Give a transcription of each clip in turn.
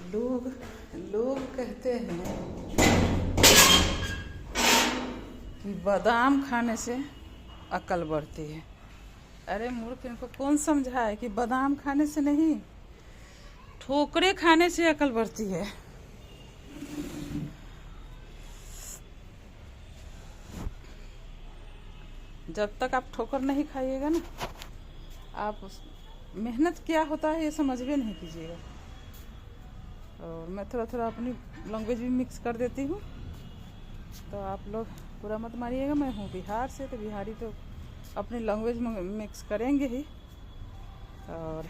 लोग लोग कहते हैं कि बादाम खाने से अकल बढ़ती है। अरे मूर्ख, इनको कौन समझाए कि बादाम खाने से नहीं, ठोकरे खाने से अकल बढ़ती है। जब तक आप ठोकर नहीं खाइएगा ना, आप मेहनत क्या होता है ये समझ भी नहीं कीजिएगा। और मैं थोड़ा थोड़ा अपनी लैंग्वेज भी मिक्स कर देती हूँ, तो आप लोग पूरा मत मारिएगा। मैं हूँ बिहार से, तो बिहारी तो अपनी लैंग्वेज में मिक्स करेंगे ही। और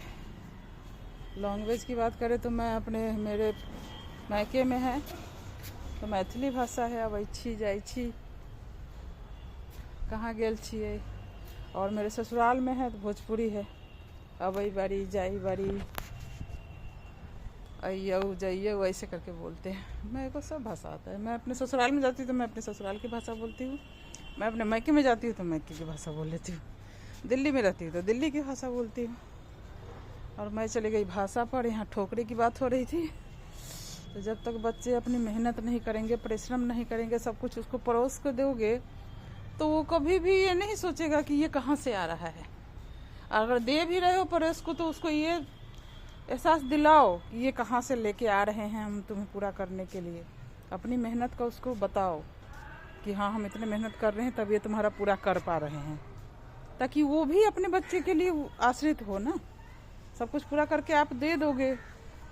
लैंग्वेज की बात करें तो मैं मेरे मायके में है तो मैथिली भाषा है। अब छी जाइ छी, कहाँ गेल छिए। और मेरे ससुराल में है तो भोजपुरी है। अबई बारी, जाई बारी, अय्यऊ जइयऊ ऐसे करके बोलते हैं। मेरे को सब भाषा आता है। मैं अपने ससुराल में जाती हूँ तो मैं अपने ससुराल की भाषा बोलती हूँ। मैं अपने मायके में जाती हूँ तो मायके की भाषा बोल लेती हूँ। दिल्ली में रहती हूँ तो दिल्ली की भाषा बोलती हूँ। और मैं चली गई भाषा पर। यहाँ ठोकरे की बात हो रही थी। तो जब तक बच्चे अपनी मेहनत नहीं करेंगे, परिश्रम नहीं करेंगे, सब कुछ उसको परोस कर दोगे तो वो कभी भी ये नहीं सोचेगा कि ये कहाँ से आ रहा है। अगर दे भी रहे हो परोस को तो उसको ये एहसास दिलाओ कि ये कहाँ से लेके आ रहे हैं हम तुम्हें पूरा करने के लिए। अपनी मेहनत का उसको बताओ कि हाँ, हम इतने मेहनत कर रहे हैं तब ये तुम्हारा पूरा कर पा रहे हैं, ताकि वो भी अपने बच्चे के लिए आश्रित हो ना। सब कुछ पूरा करके आप दे दोगे,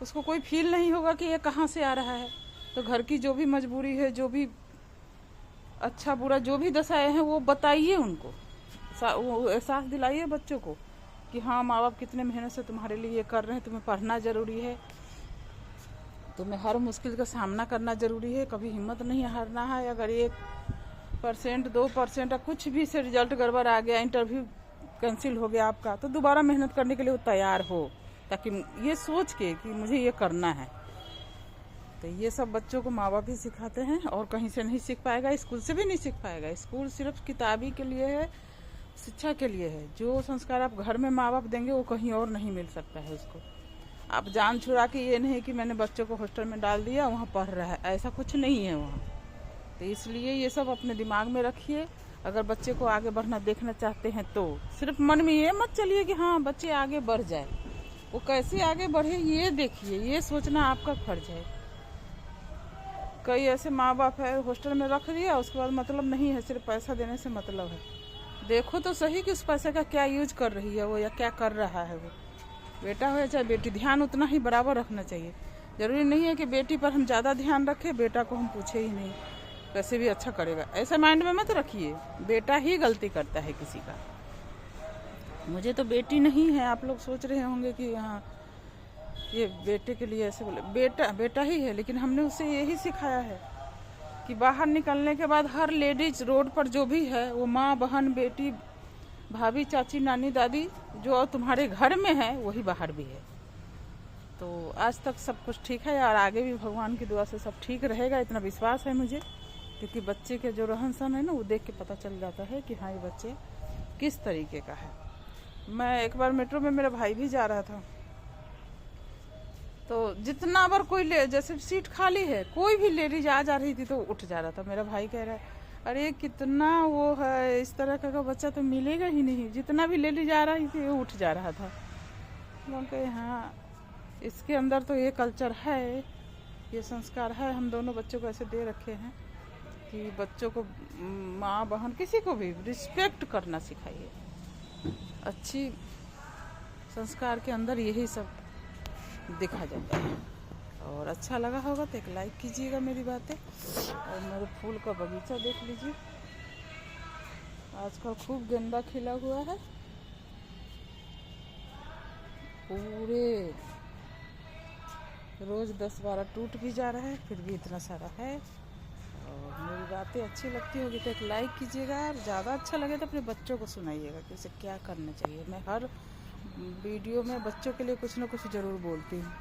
उसको कोई फील नहीं होगा कि ये कहाँ से आ रहा है। तो घर की जो भी मजबूरी है, जो भी अच्छा बुरा जो भी दशाएं हैं, वो बताइए उनको। वो एहसास दिलाइए बच्चों को कि हाँ, माँ बाप कितने मेहनत से तुम्हारे लिए ये कर रहे हैं। तुम्हें पढ़ना ज़रूरी है, तुम्हें हर मुश्किल का सामना करना ज़रूरी है। कभी हिम्मत नहीं हारना है। अगर 1% 2% कुछ भी से रिजल्ट गड़बड़ आ गया, इंटरव्यू कैंसिल हो गया आपका, तो दोबारा मेहनत करने के लिए वो तैयार हो, ताकि ये सोच के कि मुझे ये करना है। तो ये सब बच्चों को माँ बाप ही सिखाते हैं, और कहीं से नहीं सीख पाएगा, स्कूल से भी नहीं सीख पाएगा। स्कूल सिर्फ किताबी के लिए है, शिक्षा के लिए है। जो संस्कार आप घर में माँ बाप देंगे वो कहीं और नहीं मिल सकता है उसको। आप जान छुड़ा के ये नहीं कि मैंने बच्चों को हॉस्टल में डाल दिया, वहाँ पढ़ रहा है, ऐसा कुछ नहीं है वहाँ। तो इसलिए ये सब अपने दिमाग में रखिए। अगर बच्चे को आगे बढ़ना देखना चाहते हैं तो सिर्फ मन में ये मत चलिए कि हाँ बच्चे आगे बढ़ जाए। वो कैसे आगे बढ़े ये देखिए, ये सोचना आपका फर्ज है। कई ऐसे माँ बाप है, हॉस्टल में रख दिया, उसके बाद मतलब नहीं है, सिर्फ पैसा देने से मतलब है। देखो तो सही कि उस पैसे का क्या यूज कर रही है वो, या क्या कर रहा है वो। बेटा हो या चाहे बेटी, ध्यान उतना ही बराबर रखना चाहिए। जरूरी नहीं है कि बेटी पर हम ज़्यादा ध्यान रखें, बेटा को हम पूछे ही नहीं, कैसे भी अच्छा करेगा। ऐसा माइंड में मत रखिए, बेटा ही गलती करता है किसी का। मुझे तो बेटी नहीं है। आप लोग सोच रहे होंगे कि हाँ ये बेटे के लिए ऐसे बोले। बेटा ही है, लेकिन हमने उसे यही सिखाया है कि बाहर निकलने के बाद हर लेडीज रोड पर जो भी है, वो माँ, बहन, बेटी, भाभी, चाची, नानी, दादी, जो तुम्हारे घर में है वही बाहर भी है। तो आज तक सब कुछ ठीक है, और आगे भी भगवान की दुआ से सब ठीक रहेगा, इतना विश्वास है मुझे। क्योंकि बच्चे के जो रहन सहन है ना, वो देख के पता चल जाता है कि हाँ ये बच्चे किस तरीके का है। मैं एक बार मेट्रो में, मेरा भाई भी जा रहा था, तो जितना बार कोई जैसे सीट खाली है, कोई भी लेडीज आ जा रही थी तो उठ जा रहा था। मेरा भाई कह रहा है अरे कितना वो है, इस तरह का बच्चा तो मिलेगा ही नहीं। जितना भी लेडीज आ रही थी वो उठ जा रहा था। लोग कहे हाँ, इसके अंदर तो ये कल्चर है, ये संस्कार है। हम दोनों बच्चों को ऐसे दे रखे हैं कि बच्चों को, माँ बहन किसी को भी रिस्पेक्ट करना सिखाइए। अच्छी संस्कार के अंदर यही सब देखा जाता है। और अच्छा लगा होगा तो एक लाइक कीजिएगा मेरी बातें। और मेरे फूल का बगीचा देख लीजिए, आजकल खूब गेंदा खिला हुआ है। पूरे रोज 10-12 टूट भी जा रहा है, फिर भी इतना सारा है। और मेरी बातें अच्छी लगती होगी तो एक लाइक कीजिएगा, और ज़्यादा अच्छा लगे तो अपने बच्चों को सुनाइएगा कि उसे क्या करना चाहिए। मैं हर वीडियो में बच्चों के लिए कुछ ना कुछ ज़रूर बोलती हूँ।